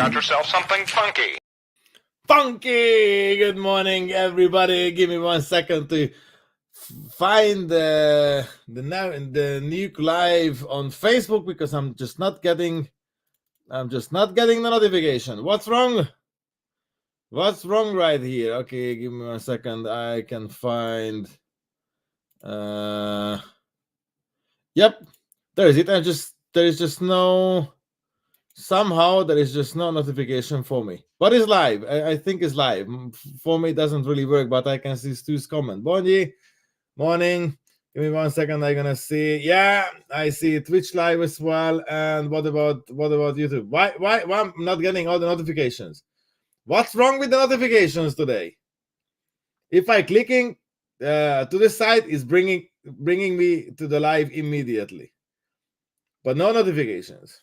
got yourself something funky. Funky! Good morning, everybody. Give me 1 second to find the nuke live on Facebook because I'm just not getting the notification. What's wrong? What's wrong right here? Okay, give me 1 second. I can find. Yep, there is it. There is just no. Somehow there is just no notification for me. But it's live. I think it's live. For me, it doesn't really work, but I can see Stu's comment. Bonji, morning. Give me 1 second. I'm gonna see. Yeah, I see Twitch live as well. And what about YouTube? Why I'm not getting all the notifications? What's wrong with the notifications today? If I clicking to the site, is bringing me to the live immediately, but no notifications.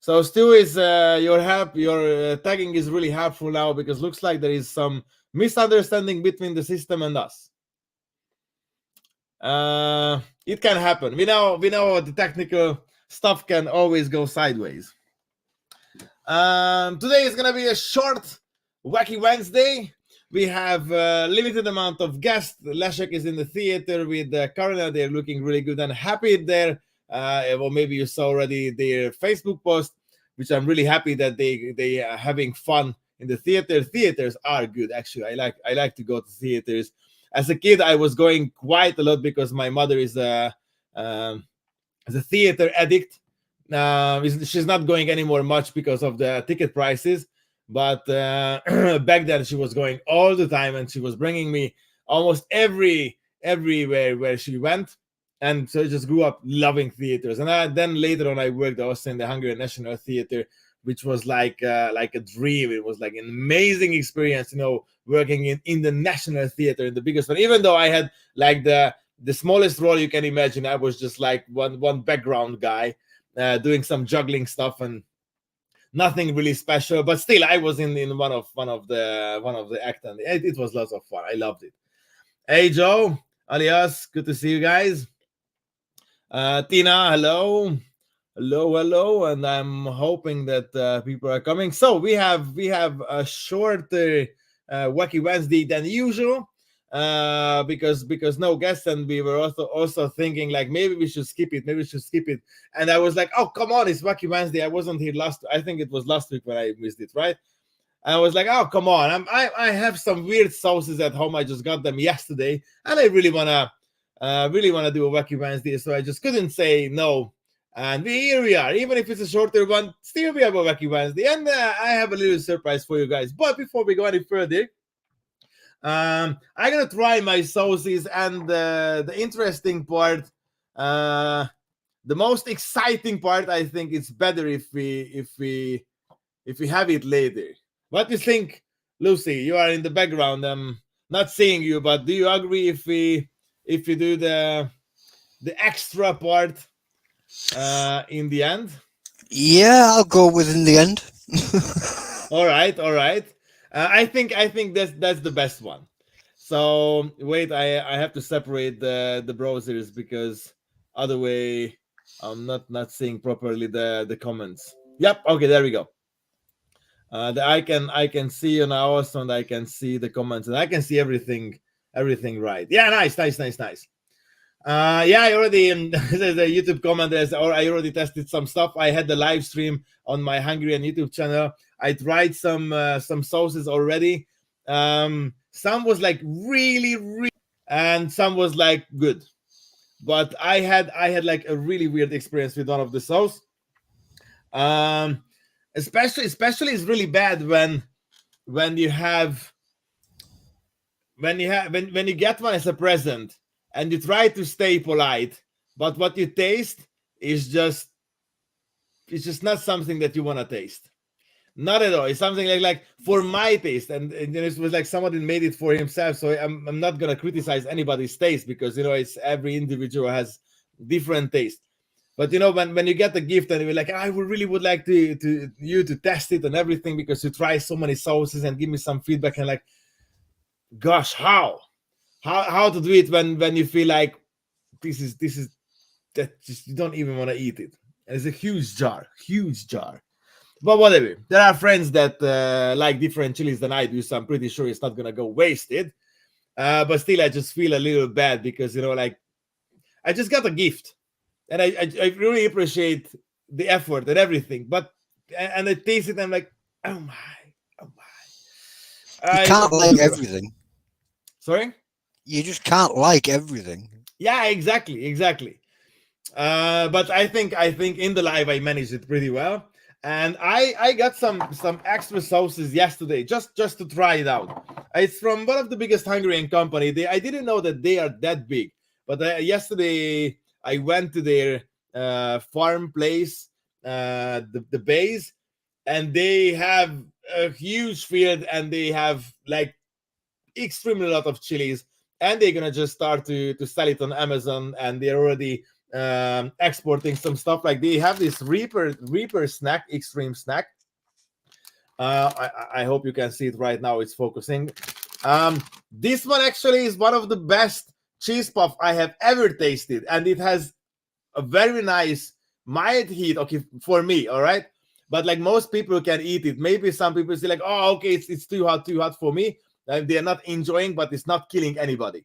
So Stu, is your tagging is really helpful now because looks like there is some misunderstanding between the system and us. It can happen. We know the technical stuff can always go sideways. Today is gonna be a short Wacky Wednesday. We have a limited amount of guests. Leszek is in the theater with Karina. They're looking really good and happy there. Well, maybe you saw already their Facebook post, which I'm really happy that they are having fun in the theater. Theaters are good, actually. I like to go to theaters. As a kid, I was going quite a lot because my mother is a theater addict. She's not going anymore much because of the ticket prices. But back then she was going all the time, and she was bringing me almost everywhere where she went, and so I just grew up loving theaters. And then later on, I worked also in the Hungarian National Theater, which was like a dream. It was like an amazing experience, working in the National Theater, in the biggest one. Even though I had like the smallest role you can imagine, I was just like one background guy doing some juggling stuff and nothing really special, but still I was in one of the act, and it was lots of fun. I loved it. Hey Joe, alias, good to see you guys. Tina, hello, and I'm hoping that people are coming. So we have a shorter Wacky Wednesday than usual because no guests, and we were also thinking like maybe we should skip it. And I was like, oh come on, it's Wacky Wednesday. I wasn't here I think it was last week when I missed it, right? And I was like, oh come on, I have some weird sauces at home. I just got them yesterday, and I really wanna do a Wacky Wednesday, so I just couldn't say no. And here we are. Even if it's a shorter one, still we have a Wacky Wednesday, and I have a little surprise for you guys. But before we go any further, I'm gonna try my sauces, and the interesting part, the most exciting part, I think it's better if we have it later. What do you think, Lucy? You are in the background. I'm not seeing you, but do you agree if we do the extra part in the end? Yeah, I'll go with in the end. All right. I think that's the best one. So wait, I have to separate the browsers because other way I'm not seeing properly the comments. Yep. Okay, there we go. I can see you now also, and I can see the comments, and I can see everything right. Yeah, nice. Yeah, I already there's a YouTube comment or I already tested some stuff. I had the live stream on my Hungarian YouTube channel. I tried some sauces already. Some was like really, and some was like good. But I had like a really weird experience with one of the sauce. Especially it's really bad when you get one as a present and you try to stay polite, but what you taste is just not something that you want to taste. Not at all. It's something like for my taste, and it was like somebody made it for himself. So I'm not gonna criticize anybody's taste because it's every individual has different taste. But when you get the gift and you're like, I really would like you to test it and everything because you try so many sauces and give me some feedback, and like, gosh, how to do it when you feel like this is that just you don't even want to eat it. And it's a huge jar. But whatever. There are friends that like different chilies than I do, so I'm pretty sure it's not gonna go wasted. But still, I just feel a little bad because like I just got a gift, and I really appreciate the effort and everything. But and I taste it, and I'm like, oh my, oh my. You I can't don't want like to do it. everything. Sorry. You just can't like everything. Yeah, exactly. But I think in the live I managed it pretty well, and I got some extra sauces yesterday just to try it out. It's from one of the biggest Hungarian company. I didn't know that they are that big, but yesterday I went to their farm place, the base, and they have a huge field, and they have like extremely lot of chilies, and they're gonna just start to sell it on Amazon, and they're already exporting some stuff. Like they have this Reaper snack, extreme snack. I hope you can see it right now. It's focusing. This one actually is one of the best cheese puff I have ever tasted, and it has a very nice mild heat. Okay, for me, all right. But like most people can eat it. Maybe some people say like, oh, okay, it's too hot for me. They are not enjoying, but it's not killing anybody.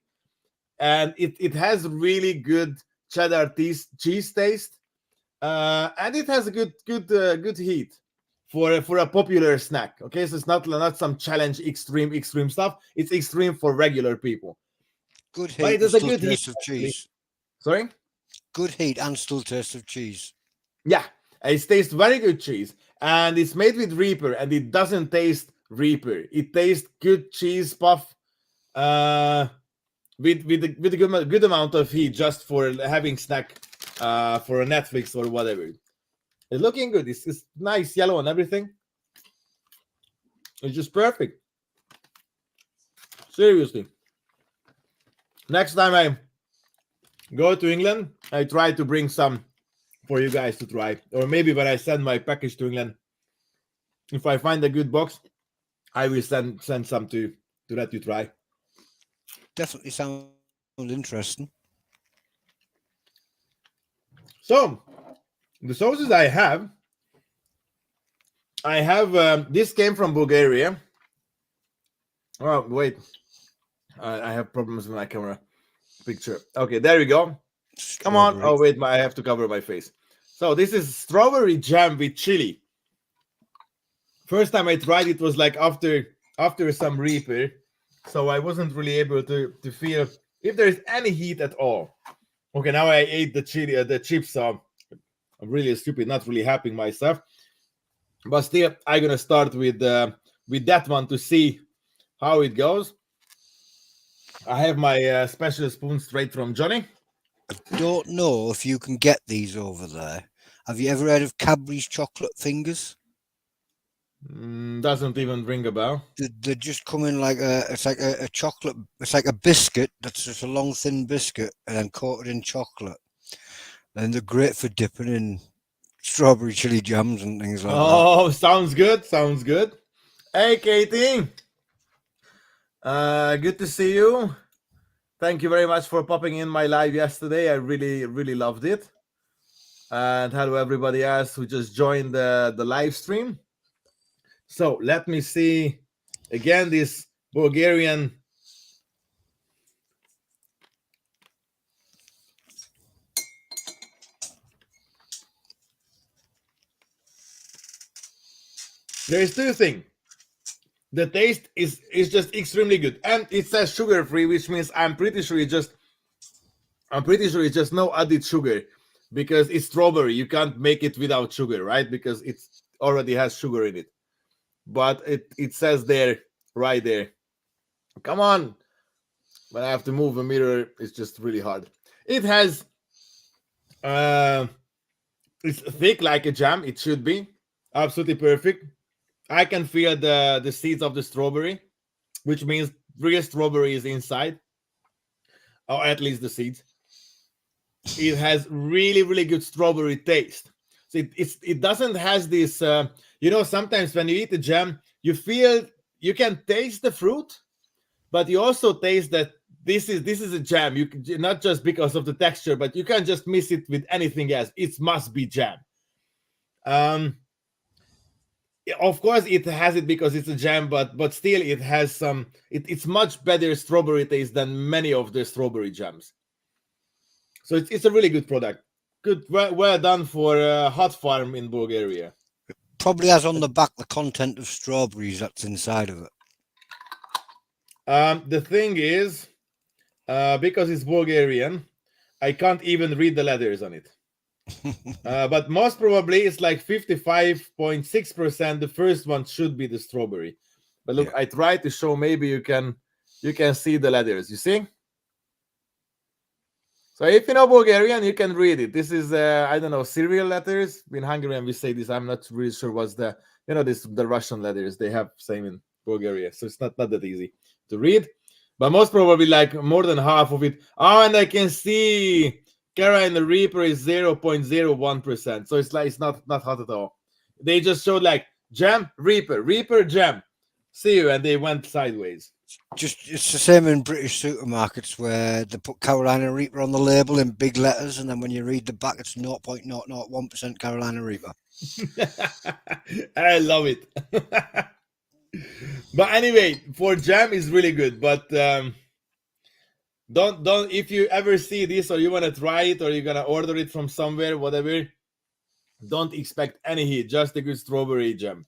And it has really good cheddar cheese taste, and it has a good heat for a popular snack. Okay, so it's not some challenge extreme stuff. It's extreme for regular people, Good but heat it and is a still good heat taste of actually. cheese. Sorry. Good heat and still taste of cheese. Yeah, it tastes very good cheese, and it's made with Reaper, and it doesn't taste Reaper. It tastes good cheese puff, uh, with a good amount of heat, just for having snack, for a Netflix or whatever. It's looking good. It's nice yellow and everything. It's just perfect. Seriously. Next time I go to England, I try to bring some for you guys to try, or maybe when I send my package to England, if I find a good box, I will send some to let you try. Definitely sound interesting. So the sauces I have this came from Bulgaria. Oh wait, I have problems with my camera picture. Okay, there we go. Come on. Strawberry. Oh wait, I have to cover my face. So this is strawberry jam with chili. First time I tried it was like after some Reaper, so I wasn't really able to feel if there is any heat at all. Okay, now I ate the chili, the chips. So I'm really stupid, not really happy myself. But still, I'm gonna start with that one to see how it goes. I have my special spoon straight from Johnny. Don't know if you can get these over there. Have you ever heard of Cadbury's chocolate fingers? Doesn't even ring a bell. They just come in like it's like a chocolate. It's like a biscuit that's just a long thin biscuit and then coated in chocolate. And they're great for dipping in strawberry chili jams and things like that. Oh, sounds good. Sounds good. Hey, Katie. Good to see you. Thank you very much for popping in my live yesterday. I really loved it. And hello everybody else who just joined the live stream. So let me see again this Bulgarian. There is two things. The taste is just extremely good, and it says sugar free, which means I'm pretty sure it's just no added sugar, because it's strawberry. You can't make it without sugar, right? Because it already has sugar in it. But it says there, right there. Come on. But I have to move a mirror. It's just really hard. It has it's thick like a jam. It should be absolutely perfect. I can feel the seeds of the strawberry, which means real strawberry is inside, or at least the seeds. It has really good strawberry taste. So it doesn't has this. Sometimes when you eat the jam, you can taste the fruit, but you also taste that this is a jam. You not just because of the texture, but you can't just miss it with anything else. It must be jam. Of course, it has it because it's a jam, but still, it has some. It's much better strawberry taste than many of the strawberry jams. So it's a really good product. Good, well done for Hot Farm in Bulgaria. Probably has on the back the content of strawberries that's inside of it. The thing is, because it's Bulgarian, I can't even read the letters on it. But most probably it's like 55.6%. The first one should be the strawberry. But look, Yeah. I tried to show. Maybe you can see the letters. You see? So if you know Bulgarian, you can read it. This is I don't know, Cyrillic letters. In Hungarian we say this. I'm not really sure what's the the Russian letters. They have same in Bulgaria, so it's not that easy to read. But most probably like more than half of it. Oh, and I can see Carolina Reaper is 0.01%. So it's like it's not hot at all. They just showed like jam, Reaper, jam. See you, and they went sideways. Just it's the same in British supermarkets where they put Carolina Reaper on the label in big letters, and then when you read the back, it's 0.001% Carolina Reaper. I love it. But anyway, for jam is really good. But don't if you ever see this or you want to try it or you're gonna order it from somewhere, whatever, don't expect any heat. Just a good strawberry jam.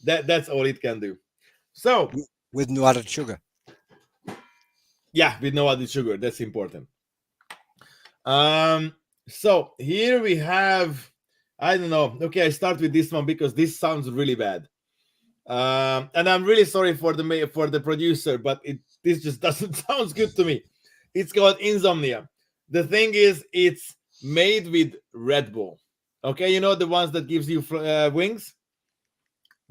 That's all it can do. So with no added sugar. Yeah, with no added sugar. That's important. So here we have, I don't know. Okay, I start with this one because this sounds really bad. And I'm really sorry for the producer, but this just doesn't sound good to me. It's called Insomnia. The thing is, it's made with Red Bull. Okay, you know the ones that gives you wings.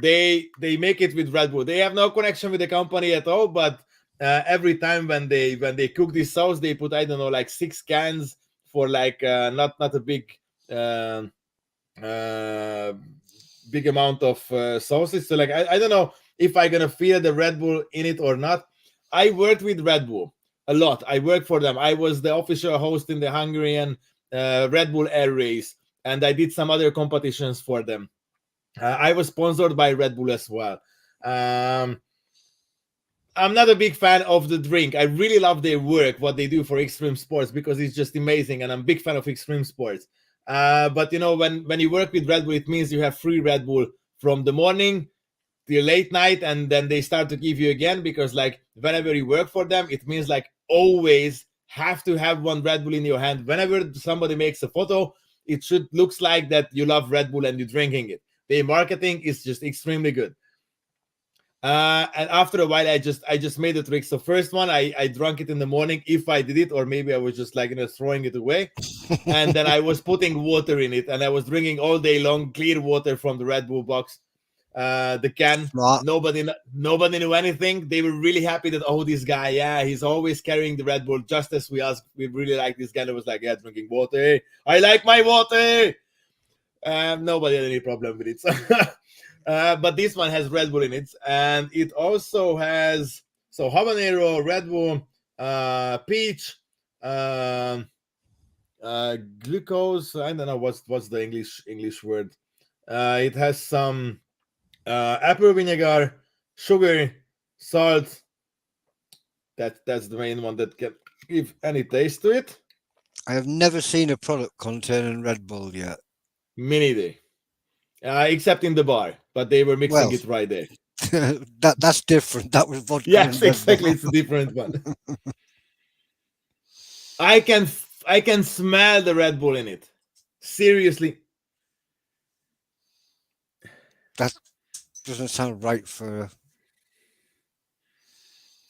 They make it with Red Bull. They have no connection with the company at all, but every time when they cook this sauce, they put, I don't know, like 6 cans for like not a big big amount of sauces. So like I don't know if I'm gonna feel the Red Bull in it or not. I worked with Red Bull a lot. I worked for them. I was the official host in the Hungarian Red Bull Air Race, and I did some other competitions for them. I was sponsored by Red Bull as well. I'm not a big fan of the drink. I really love their work, what they do for extreme sports, because it's just amazing, and I'm a big fan of extreme sports. But you know, when you work with Red Bull, it means you have free Red Bull from the morning till late night, and then they start to give you again, because like whenever you work for them, it means like always have to have one Red Bull in your hand. Whenever somebody makes a photo, it should looks like that you love Red Bull and you're drinking it. Their marketing is just extremely good. And after a while, I just made the trick. So first one, I drank it in the morning if I did it, or maybe I was just like throwing it away. And then I was putting water in it, and I was drinking all day long clear water from the Red Bull box. The can. Smart. Nobody knew anything. They were really happy that, oh, this guy, yeah, he's always carrying the Red Bull, just as we asked. We really like this guy. That was like, yeah, drinking water. I like my water. Nobody had any problem with it. So but this one has Red Bull in it, and it also has habanero, Red Bull, peach, glucose. I don't know what's the English word. It has some apple vinegar, sugar, salt. That's the main one that can give any taste to it. I have never seen a product containing Red Bull yet. Me neither. Except in the bar, but they were mixing it right there. That's different. That was vodka. Yes, exactly. It's a different one. I can smell the Red Bull in it. Seriously. That doesn't sound right for.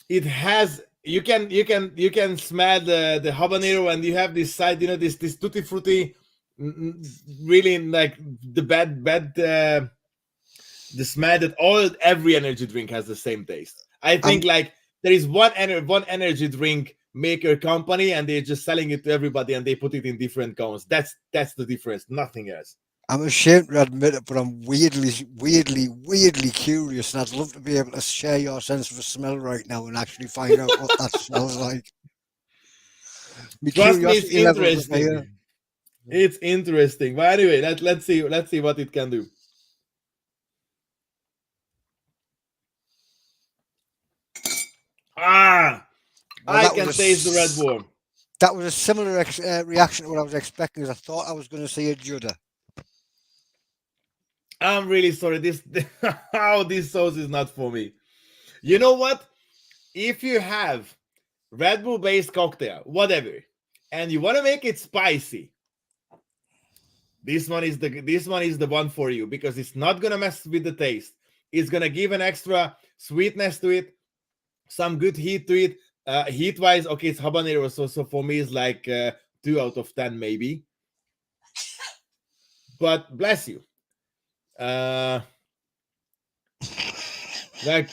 It has. You can smell the habanero, and you have this side. This tutti frutti. Really like the bad the smell that every energy drink has the same taste. I think like there is one energy drink maker company, and they're just selling it to everybody, and they put it in different cones. That's the difference, nothing else. I'm ashamed to admit it, but I'm weirdly curious, and I'd love to be able to share your sense of a smell right now and actually find out what that smells like. Trust me, it's interesting. It's interesting. But anyway, let's see what it can do. Ah, Well, I that can was taste the Red Bull. that was a similar reaction to what I was expecting. Because I thought I was going to see a Judder. I'm really sorry. This how this sauce is not for me. You know what? If you have Red Bull based cocktail, whatever, and you want to make it spicy, this one is the one for you because it's not gonna mess with the taste. It's gonna give an extra sweetness to it, some good heat to it. Heat wise, okay, it's habanero, so for me it's like 2 out of 10 maybe. But bless you. Like,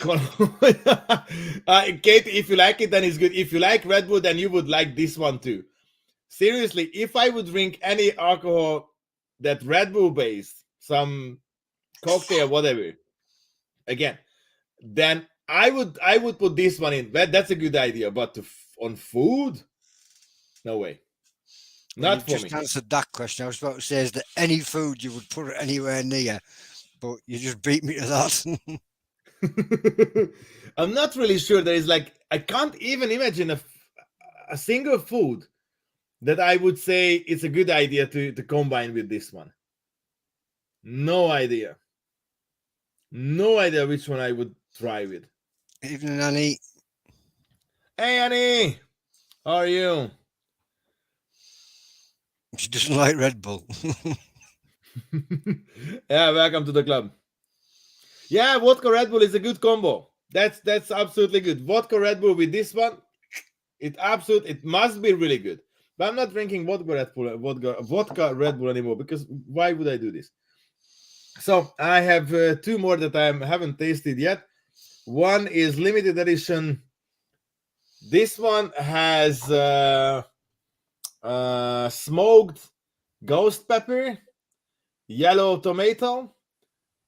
Kate, if you like it, then it's good. If you like Red Bull, then you would like this one too. Seriously, if I would drink any alcohol that Red Bull based, some cocktail, whatever, again, then I would put this one in. That's a good idea. But on food, no way. Well, Not you've for just me. answered that question. I was about to say, is there any food you would put it anywhere near? But you just beat me to that. I'm not really sure. There is like I can't even imagine a single food that I would say it's a good idea to combine with this one. No idea. No idea which one I would try with. Evening, Annie. Hey, Annie, how are you? She doesn't like Red Bull. Yeah, welcome to the club. Yeah, vodka Red Bull is a good combo. That's absolutely good. Vodka Red Bull with this one, it must be really good. But I'm not drinking vodka Red Bull anymore because why would I do this? So I have two more that I haven't tasted yet. One is limited edition. This one has smoked ghost pepper, yellow tomato,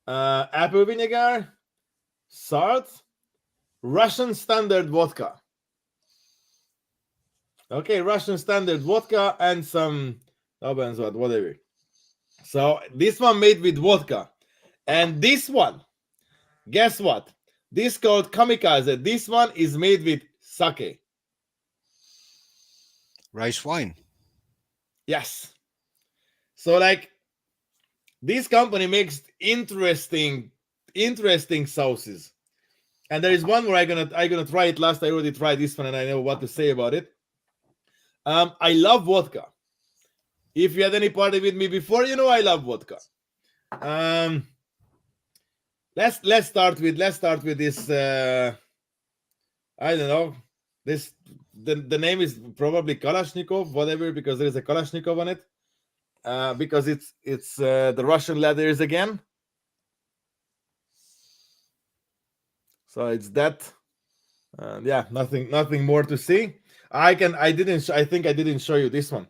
apple vinegar, salt, Russian standard vodka. Okay, Russian standard vodka and some whatever. So this one made with vodka. And this one, guess what? This called kamikaze. This one is made with sake. Rice wine. Yes. So like this company makes interesting sauces. And there is one where I'm gonna try it last. I already tried this one and I know what to say about it. I love vodka. If you had any party with me before, you know I love vodka. Let's start with this. I don't know. This the name is probably Kalashnikov, whatever, because there is a Kalashnikov on it. Because it's the Russian leathers again. So it's that. Yeah, nothing more to see. I think I didn't show you this one.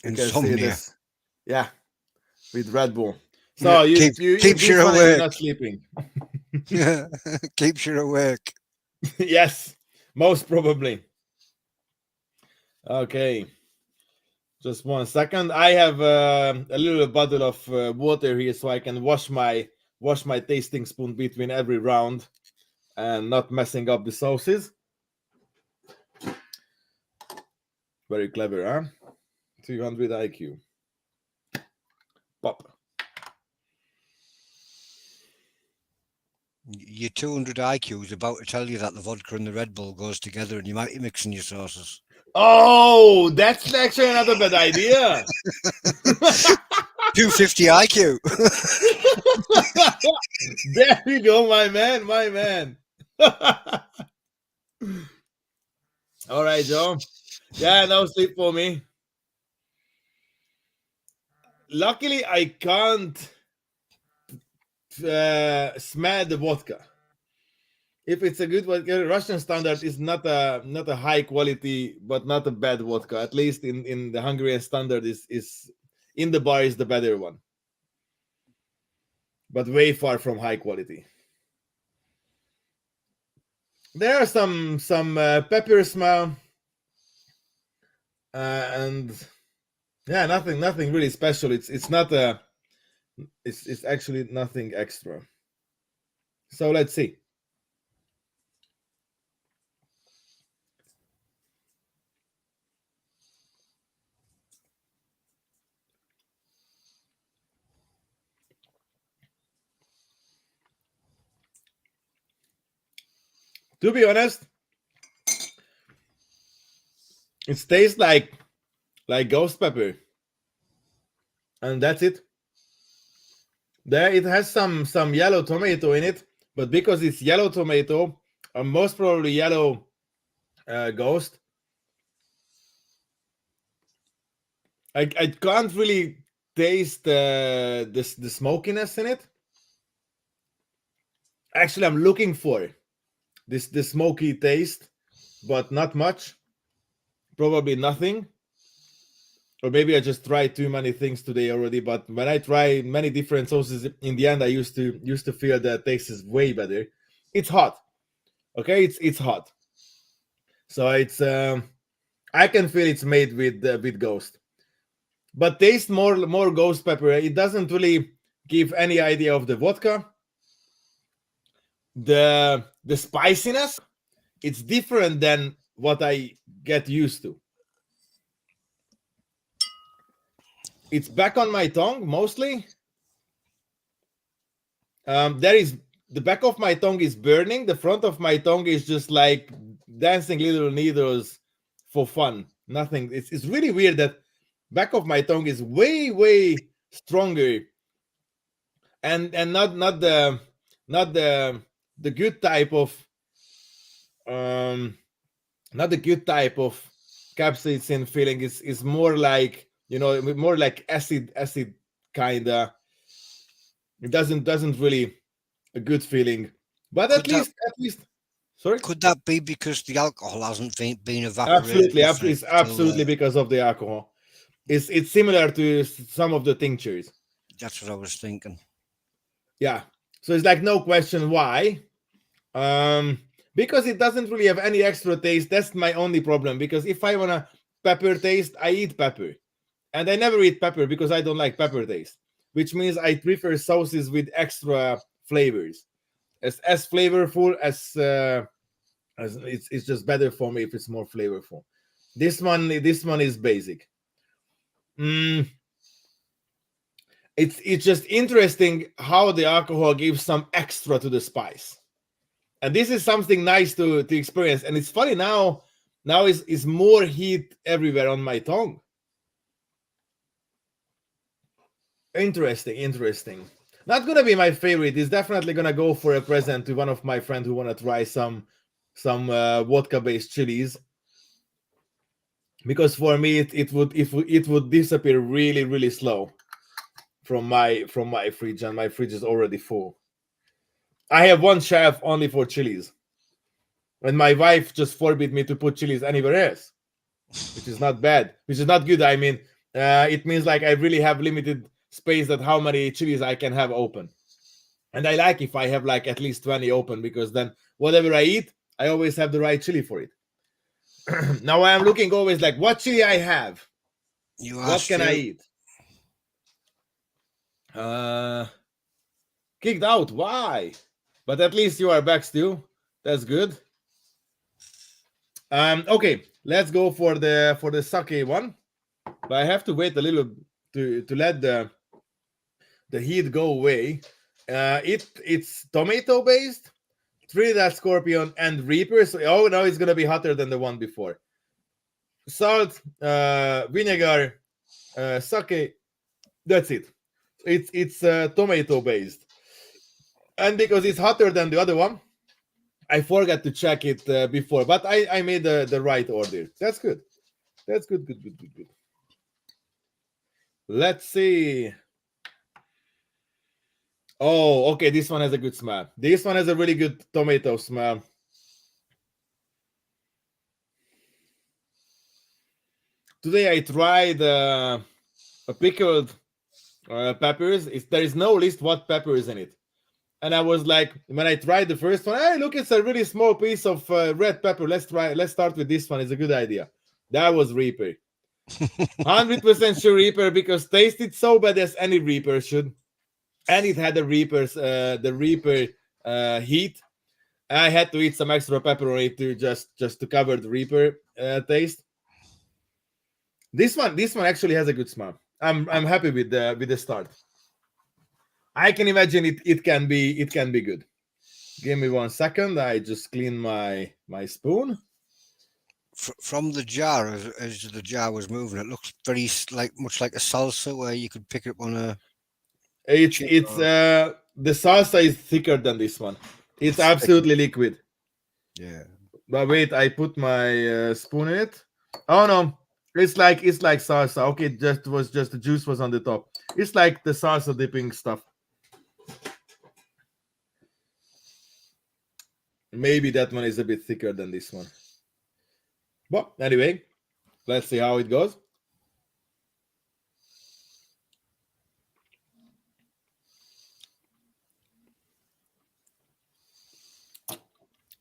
You can see Insomnia. this. Yeah, with Red Bull. So Yeah, you keeps this you one and you're awake. not sleeping. Keeps you awake. Yes, most probably. Okay, just 1 second. I have a little bottle of water here, so I can wash my tasting spoon between every round and not messing up the sauces. Very clever, huh? 200 IQ. Pop. Your 200 IQ is about to tell you that the vodka and the Red Bull goes together and you might be mixing your sauces. Oh, that's actually not a bad idea. 250 IQ. There you go, my man. All right, Joe. Yeah, no sleep for me. Luckily, I can't smell the vodka. If it's a good vodka, Russian standard is not a high quality, but not a bad vodka. At least in the Hungarian standard is in the bar is the better one, but way far from high quality. There are some pepper smell, and yeah, nothing really special. It's not a it's actually nothing extra. So let's see. To be honest, it tastes like ghost pepper, and that's it. There, it has some yellow tomato in it, but because it's yellow tomato, most probably yellow ghost, I can't really taste the smokiness in it. Actually, I'm looking for the smoky taste, but not much. Probably nothing. Or maybe I just tried too many things today already. But when I try many different sauces, in the end, I used to feel the taste is way better. It's hot, okay? It's hot, so it's I can feel it's made with ghost, but taste more ghost pepper. It doesn't really give any idea of the vodka. The spiciness, it's different than what I get used to. It's back on my tongue mostly. There is the back of my tongue is burning. The front of my tongue is just like dancing little needles for fun. Nothing. It's really weird that back of my tongue is way stronger, and not the good type of um not the good type of capsaicin feeling. Is more like, more like acid kinda. It doesn't really a good feeling, but Could that at least, sorry. could that be because the alcohol hasn't been evaporated Absolutely, enough and it's still absolutely, because of the alcohol. It's similar to some of the tinctures. That's what I was thinking. Yeah, so it's like no question why. Um, because it doesn't really have any extra taste. That's my only problem. Because if I want a pepper taste, I eat pepper, and I never eat pepper because I don't like pepper taste. Which means I prefer sauces with extra flavors, as flavorful as it's just better for me if it's more flavorful. This one is basic. Mm, it's just interesting how the alcohol gives some extra to the spice, and this is something nice to experience. And it's funny now is more heat everywhere on my tongue. Interesting. Not gonna be my favorite. It's definitely gonna go for a present to one of my friends who wanna try some vodka based chilies, because for me it would disappear really slow from my fridge, and my fridge is already full. I have one shelf only for chilies, and my wife just forbid me to put chilies anywhere else, which is not bad, which is not good. I mean, it means like I really have limited space that how many chilies I can have open, and I like if I have like at least 20 open, because then whatever I eat, I always have the right chili for it. Now I am looking always like what chili I have, You what asked can I you. eat. uh Kicked out, why? But at least you are back still, that's good. Okay, let's go for the sake one, but I have to wait a little to let the heat go away. It's tomato based, Trinidad Scorpion and Reaper. So, oh, now it's gonna be hotter than the one before. Salt, vinegar, sake. That's it. It's tomato based, and because it's hotter than the other one, I forgot to check it before. But I made the right order. That's good. That's good. Let's see. Oh, okay. This one has a good smell. This one has a really good tomato smell. Today I tried a pickled peppers. There is no list what peppers in it, and I was like, when I tried the first one, hey, look, it's a really small piece of red pepper. Let's start with this one. It's a good idea. That was Reaper. 100% sure Reaper, because tasted so bad as any Reaper should, and it had the Reaper heat. I had to eat some extra pepper on it to just to cover the Reaper taste. This one actually has a good smell. I'm happy with the start. I can imagine it can be good. Give me 1 second. I just clean my spoon. From the jar, as the jar was moving, it looks very much like a salsa where you could pick it up on a chip It's or the salsa is thicker than this one. It's it's thicker. absolutely liquid. Yeah. But wait, I put my spoon in it. Oh no, it's like salsa. Okay, just the juice was on the top. It's like the salsa dipping stuff. Maybe that one is a bit thicker than this one. But anyway, let's see how it goes.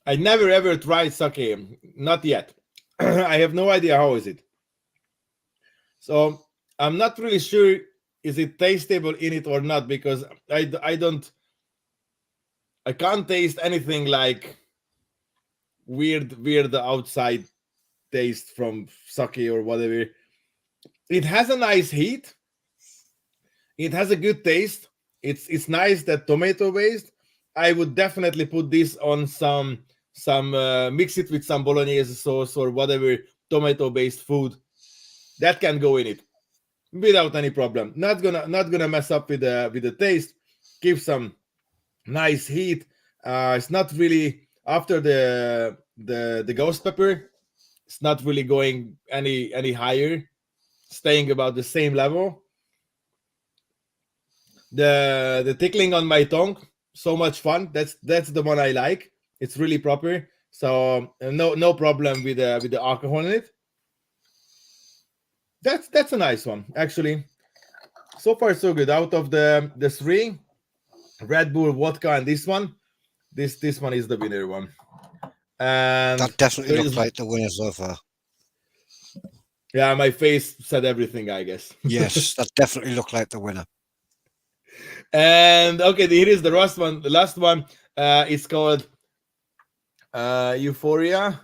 I never ever tried sake, not yet. I have no idea how is it. So I'm not really sure is it tastable in it or not, because I can't taste anything like weird outside taste from sake or whatever. It has a nice heat. It has a good taste. It's nice that tomato based. I would definitely put this on some mix it with some bolognese sauce or whatever tomato based food that can go in it without any problem. Not gonna mess up with the taste. Give some nice heat. It's not really after the ghost pepper. It's not really going any higher. Staying about the same level. The tickling on my tongue, so much fun. That's the one I like. It's really proper. So no problem with the alcohol in it. That's a nice one actually. So far so good. Out of the three, Red Bull, vodka, and this one, this one is the winner one. And That definitely there looks is, like the winner so far. yeah, my face said everything, I guess. Yes, that definitely looked like the winner. And okay, here is the last one. The last one, it's called Euphoria.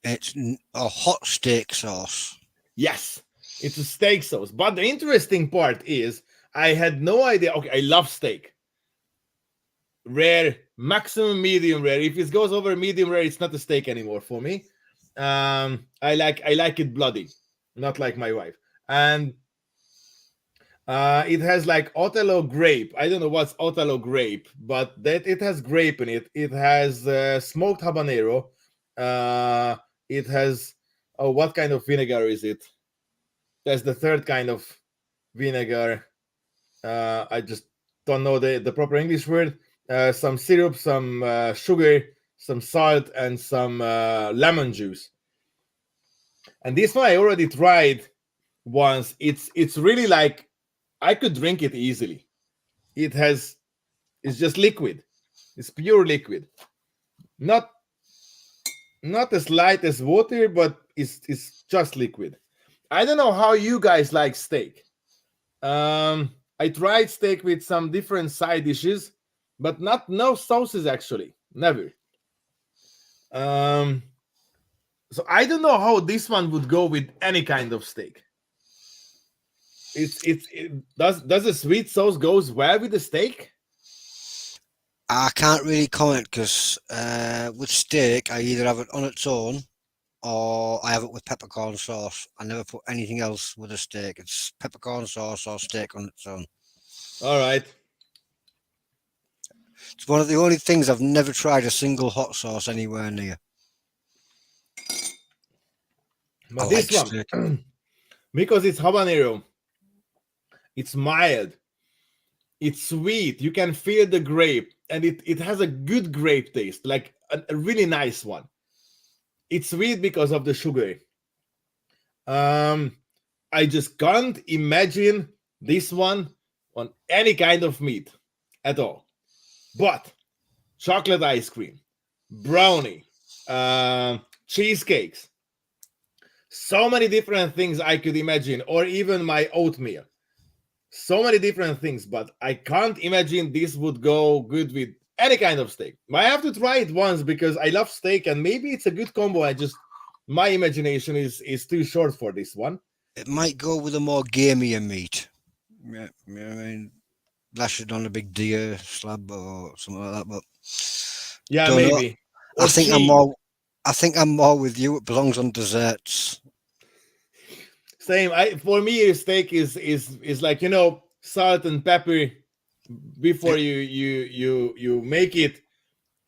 It's a hot steak sauce. Yes, it's a steak sauce. But the interesting part is, I had no idea. Okay, I love steak. Rare, maximum medium rare. If it goes over medium rare, it's not a steak anymore for me. I like it bloody, not like my wife. And it has like Othello grape. I don't know what's Othello grape, but that it has grape in it. It has smoked habanero. It has, oh, what kind of vinegar is it? That's the third kind of vinegar. I just don't know the proper English word. Some syrup, some sugar, some salt, and some lemon juice. And this one I already tried once. It's really like I could drink it easily. It's just liquid. It's pure liquid. Not as light as water, but it's just liquid. I don't know how you guys like steak. I tried steak with some different side dishes, but no sauces actually. Never. Um, so I don't know how this one would go with any kind of steak. Does the sweet sauce goes well with the steak? I can't really comment because with steak, I either have it on its own or I have it with peppercorn sauce. I never put anything else with a steak. It's peppercorn sauce or steak on its own. All right. It's one of the only things I've never tried a single hot sauce anywhere near. But I this like one, steak. because it's habanero, it's mild, it's sweet. You can feel the grape, and it has a good grape taste, like a really nice one. It's sweet because of the sugar. I just can't imagine this one on any kind of meat at all. But chocolate ice cream, brownie, cheesecakes, so many different things I could imagine, or even my oatmeal. So many different things, but I can't imagine this would go good with any kind of steak. I have to try it once because I love steak, and maybe it's a good combo. My imagination is too short for this one. It might go with a more gamier meat. Yeah, I mean, lash it on a big deer slab or something like that. But Yeah, don't know. maybe. I Or think I'm cheese. more. I think I'm more with you. It belongs on desserts. Same. For me, a steak is like, salt and pepper Yeah, before you make it.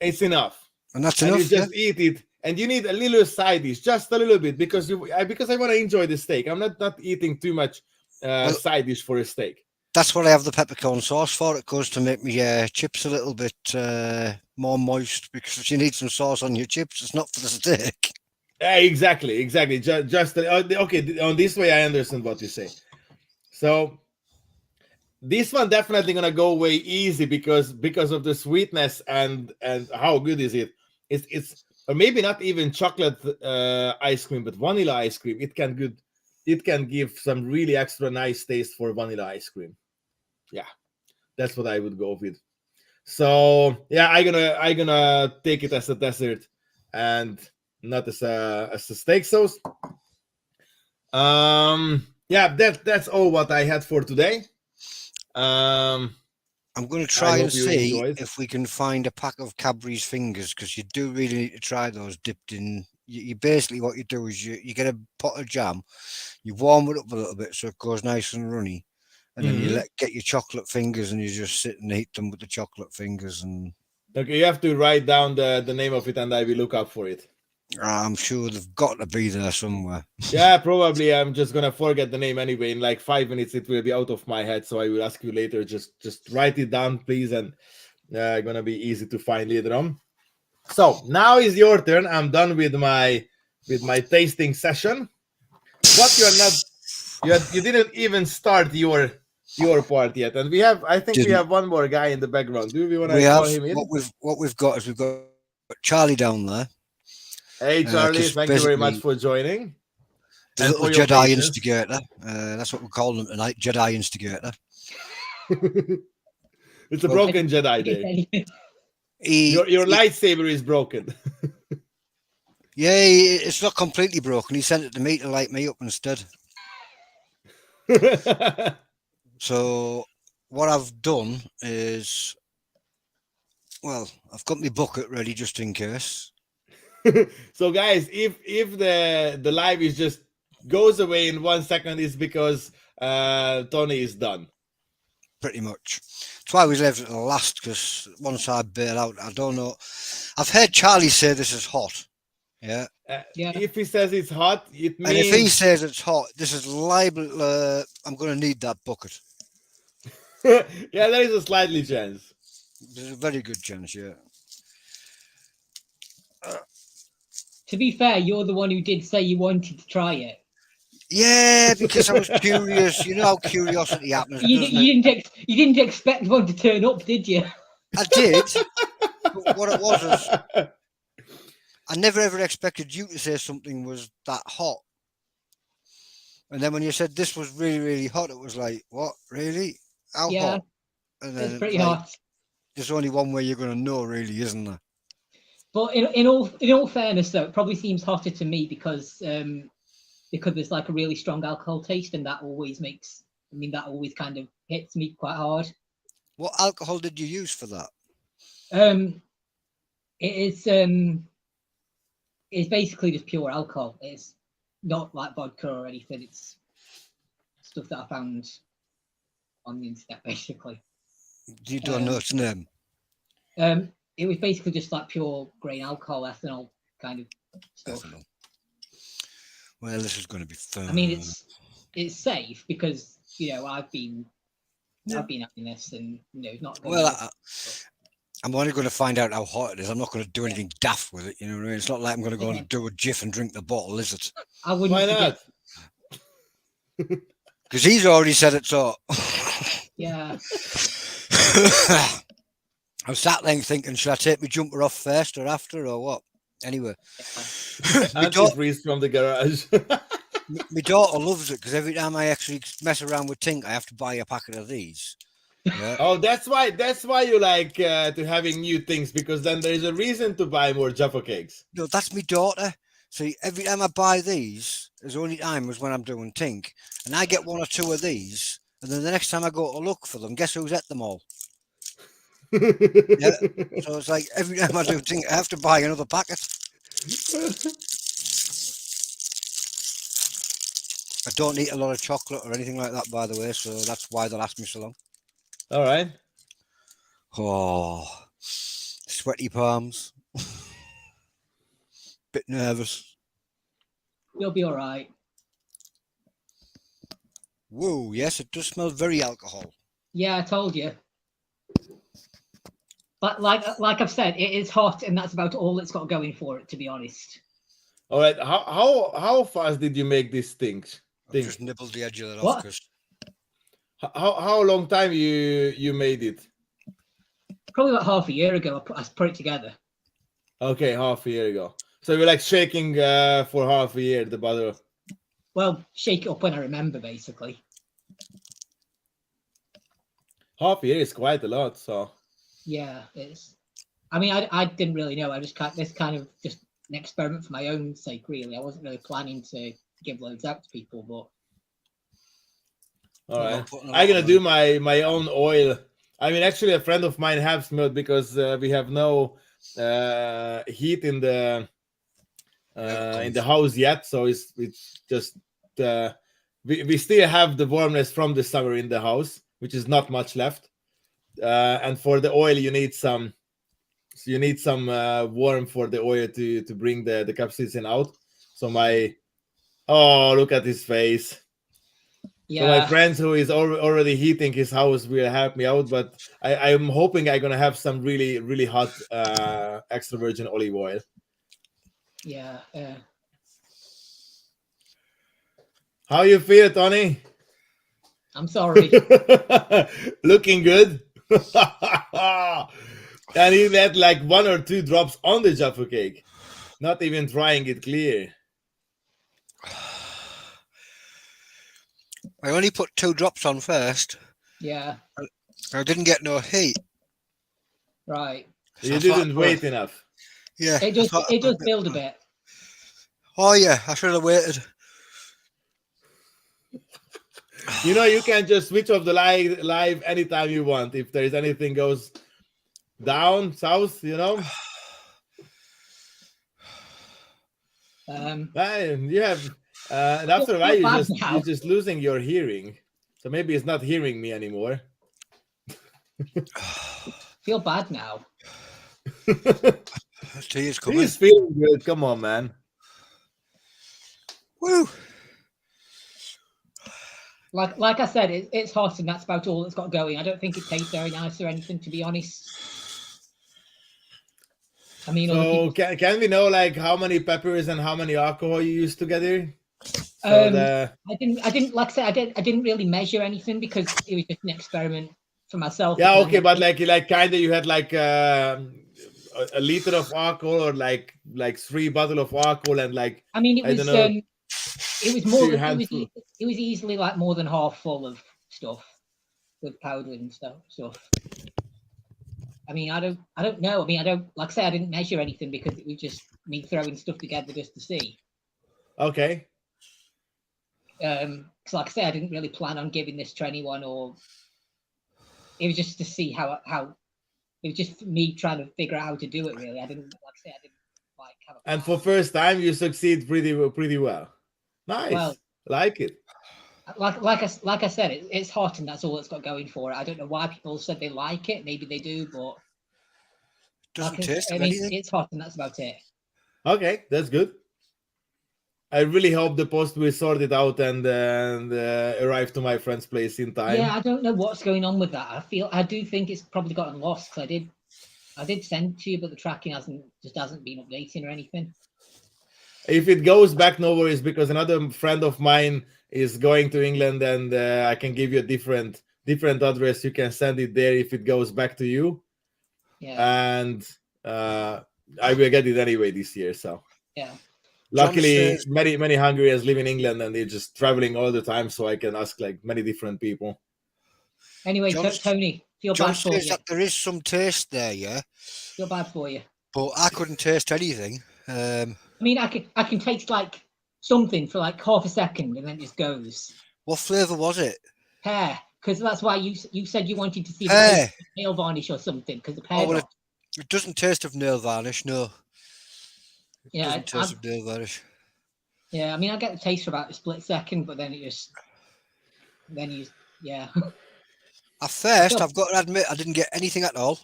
It's enough, and that's and you enough. Yeah, just eat it. And you need a little side dish, just a little bit, because I want to enjoy the steak. I'm not eating too much well, side dish for a steak. that's what I have the peppercorn sauce for. It goes to make me chips a little bit more moist because if you need some sauce on your chips, it's not for the steak. Exactly. Just okay. On this way, I understand what you say. So this one definitely gonna go away easy because of the sweetness and how good is it? It's or maybe not even chocolate ice cream, but vanilla ice cream. It can give some really extra nice taste for vanilla ice cream. Yeah, that's what I would go with. So yeah, I gonna take it as a dessert and not as a steak sauce. Yeah, that's all what I had for today. Um, I'm going to I try and hope you see enjoyed. if we can find a pack of Cadbury's fingers because you do really need to try those dipped in. You basically what you do is you get a pot of jam, you warm it up a little bit so it goes nice and runny, and then you Hmm. get your chocolate fingers and you just sit and eat them with the chocolate fingers. And Okay, you have to write down the name of it, and I will look up for it. I'm sure they've got to be there somewhere. Yeah, probably I'm just gonna forget the name anyway. In like 5 minutes, it will be out of my head. So I will ask you later. Just write it down, please, and gonna be easy to find later on. So now is your turn. I'm done with my tasting session. But you're not you didn't even start your part yet, and I think we Didn't have one more guy in the background. Do we want we to call have him in? what we've got is we've got Charlie down there Hey, Charlie, because thank you very much basically for joining the and little for your Jedi patience. instigator. That's what we're calling him tonight, Jedi instigator. It's a Well, broken Jedi day. he, Your he lightsaber is broken. yeah, it's not completely broken. He sent it to me to light me up instead. So what I've done is, well, I've got my bucket ready just in case. So, guys, if the live is just goes away in 1 second, it's because Tony is done. Pretty much. That's why we left it to last because once I bail out, I don't know. I've heard Charlie say this is hot. Yeah. Yeah. If he says it's hot, it And if he means says it's hot, this is liable. I'm going to need that bucket. yeah, there is a slightly chance. There's a very good chance, yeah. To be fair, you're the one who did say you wanted to try it. Yeah, because I was curious. You know how curiosity happens, doesn't it? You didn't expect one to turn up, did you? I did. But what it was is I never ever expected you to say something was that hot. And then when you said this was really, really hot, it was like, what? Really? How Yeah, hot? And then it's it was pretty like, hot. there's only one way you're going to know, really, isn't there? But in all fairness, though, it probably seems hotter to me because there's like a really strong alcohol taste, and that always that always kind of hits me quite hard. What alcohol did you use for that? It's basically just pure alcohol. It's not like vodka or anything. It's stuff that I found on the internet, basically. You don't know its name. It was basically just like pure grain alcohol, ethanol kind of stuff. Ethanol. Well, this is going to be fun. I mean, it's safe because I've been having this, and not. Well, I'm only going to find out how hot it is. I'm not going to do anything daft with it. You know what I mean? It's not like I'm going to go and do a jiff and drink the bottle, is it? I wouldn't. Why not? Because he's already said it's hot. Yeah. I was sat there thinking, should I take my jumper off first or after or what? Anyway. Antifreeze from the garage. My daughter loves it because every time I actually mess around with Tink, I have to buy a packet of these. Yeah. Oh, that's why you like to having new things, because then there's a reason to buy more Jaffa cakes. No, that's my daughter. See, every time I buy these, there's only time was when I'm doing Tink, and I get one or two of these, And then the next time I go to look for them, guess who's at them all? Yeah. So it's like every time I do think I have to buy another packet. I don't eat a lot of chocolate or anything like that, by the way, so that's why they last me so long. All right. Oh, sweaty palms. Bit nervous. You'll be all right. Whoa, yes, it does smell very alcohol. Yeah, I told you. But like I've said, it is hot, and that's about all it's got going for it, to be honest. All right. How fast did you make this thing? I've just nibbled the edge of it What? off. Cause How long time you made it? Probably about half a year ago, I put it together. Okay, half a year ago. So you're like shaking for half a year the butter. Well, shake it up when I remember, basically. Half a year is quite a lot. So Yeah, it's. I mean, I didn't really know. I just this kind of just an experiment for my own sake, really. I wasn't really planning to give loads out to people, but. all right, I'm gonna do my own oil. I mean, actually, a friend of mine has milk because we have no heat in the house yet, so it's just we still have the warmness from the summer in the house, which is not much left. And for the oil, you need some warmth for the oil to bring the capsaicin out. So look at his face. Yeah. So my friend who is already heating his house will help me out, but I'm hoping I'm gonna have some really, really hot extra virgin olive oil. Yeah. How you feel, Tony? I'm sorry. Looking good. And he had like 1 or 2 drops on the Jaffa cake, not even trying it clear. I only put 2 drops on first. Yeah. I didn't get no heat. Right. So You didn't wait enough. Yeah. It does build a bit. Oh yeah, I should have waited. You know, you can just switch off the live anytime you want. If there's anything goes down, south, you know. Man, you have and after a while you're just losing your hearing. So maybe it's not hearing me anymore. Feel bad now. Tea is coming. He's feeling good. Come on, man. Woo! Like I said, it's hot, and that's about all it's got going. I don't think it tastes very nice or anything, to be honest. I mean, so can we know like how many peppers and how many alcohol you use together? I didn't like I said, I didn't really measure anything because it was just an experiment for myself. Yeah, okay, but like kind of you had like a liter of alcohol or like 3 bottles of alcohol and like I mean it was more than it was easily like more than half full of stuff with powder and stuff. I mean, I don't know. I mean, I don't like I say I didn't measure anything because it was just me throwing stuff together just to see. Okay. Because like I say, I didn't really plan on giving this to anyone, or it was just to see how it was just me trying to figure out how to do it. Really, I didn't like have a plan. And for first time, you succeed pretty well. Nice, well, like it. Like I said, it's hot and that's all it's got going for it. I don't know why people said they like it. Maybe they do, but doesn't taste anything. It's hot and that's about it. Okay, that's good. I really hope the post will sort it out and arrive to my friend's place in time. Yeah, I don't know what's going on with that. I do think it's probably gotten lost because I did send it to you, but the tracking hasn't been updating or anything. If it goes back, no worries, because another friend of mine is going to England, and I can give you a different address. You can send it there if it goes back to you. Yeah. And I will get it anyway this year. So yeah. Luckily, many Hungarians live in England, and they're just traveling all the time, so I can ask like many different people. Anyway, Tony, feel bad for you. That there is some taste there, yeah. Feel bad for you. But I couldn't taste anything. I mean, I can taste like something for like half a second, and then it just goes. What flavour was it? Pear. because that's why you said you wanted to see the Hey. taste of nail varnish or something because the pear well, drops. it doesn't taste of nail varnish, no. It Yeah, doesn't taste of nail varnish. Yeah, I mean, I get the taste for about a split second, but then yeah. At first, I've got to admit, I didn't get anything at all.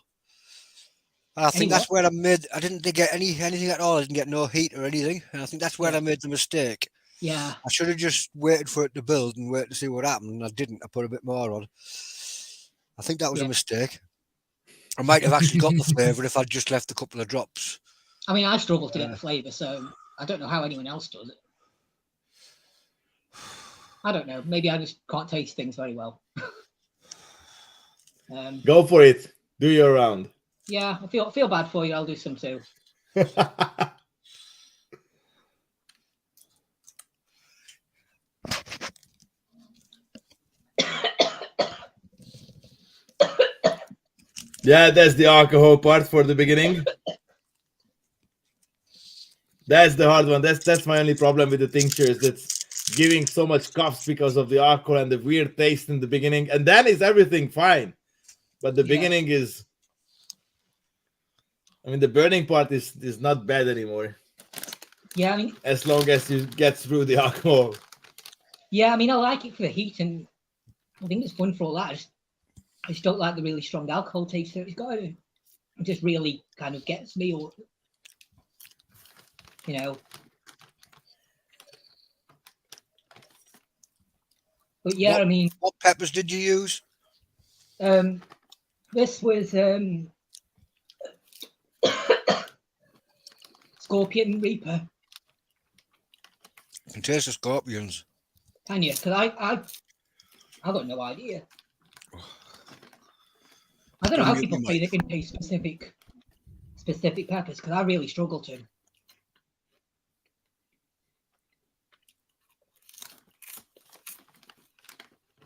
And I think that's where I didn't get anything at all. I didn't get no heat or anything. And I think that's where I made the mistake. Yeah. I should have just waited for it to build and wait to see what happened. And I didn't. I put a bit more on. I think that was a mistake. I might have actually got the flavour if I'd just left a couple of drops. I mean, I struggle to get the flavour, so I don't know how anyone else does it. I don't know. Maybe I just can't taste things very well. Go for it. Do your round. Yeah, I feel bad for you. I'll do some too. Yeah, that's the alcohol part for the beginning. That's the hard one. That's my only problem with the tinctures. That's giving so much coughs because of the alcohol and the weird taste in the beginning. And then is everything fine. But the beginning is, I mean, the burning part is not bad anymore. Yeah, I mean, as long as you get through the alcohol. Yeah, I mean, I like it for the heat, and I think it's fun for all that. I just don't like the really strong alcohol taste. So it's got to, it just really kind of gets me, or you know. But yeah, I mean, what peppers did you use? This was Scorpion Reaper. You can taste the scorpions. Can you? Because I got no idea. I don't know how people say they can taste specific peppers, because I really struggle to.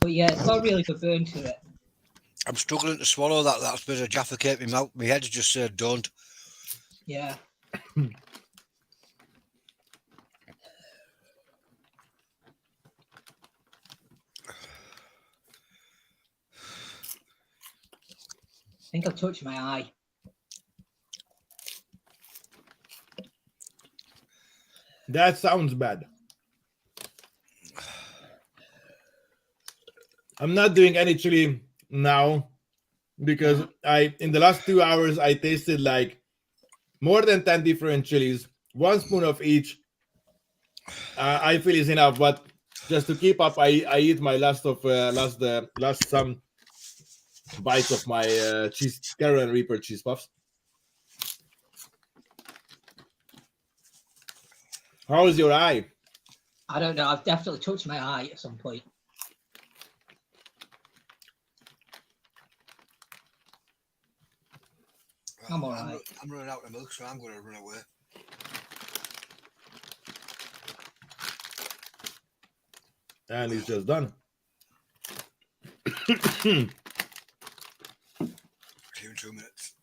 But yeah, it's got a really good burn to it. I'm struggling to swallow that last bit of Jaffa cake in my mouth. My head's just said don't. Yeah. I think I've touched my eye. That sounds bad. I'm not doing any chili now because in the last 2 hours I tasted like more than 10 different chilies, 1 spoon of each. I feel is enough, but just to keep up, I eat my last some bites of my Carolina Reaper cheese puffs. How is your eye? I don't know. I've definitely touched my eye at some point. I'm all right. I'm running out of milk, so I'm going to run away. And it's just done. 2 minutes.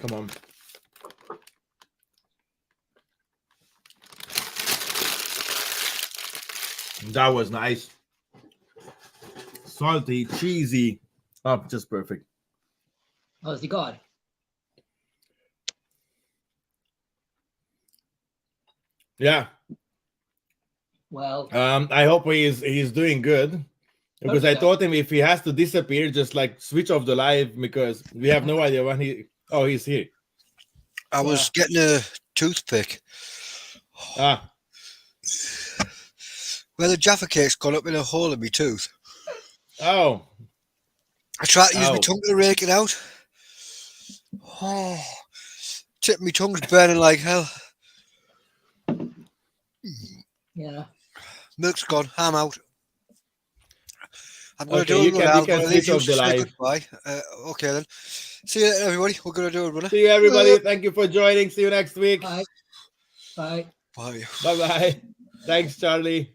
Come on. That was nice. Salty, cheesy. Oh, just perfect. Oh, is he gone? Yeah. Well, I hope he's doing good, because I told him if he has to disappear, just like switch off the live, because we have no idea when he's here. I was getting a toothpick. Ah. Well, the Jaffa cake's gone up in a hole in my tooth. Oh. I tried to use my tongue to rake it out. Oh, tip, my tongue's burning like hell. Yeah. Milk's gone. I'm out. I'm going to Okay, do a run. you can switch off the live. Goodbye. Okay then. See you, everybody. We're going to do a runner. See you, everybody. Thank you for joining. See you next week. Bye. Bye. Bye. Bye-bye. Thanks, Charlie.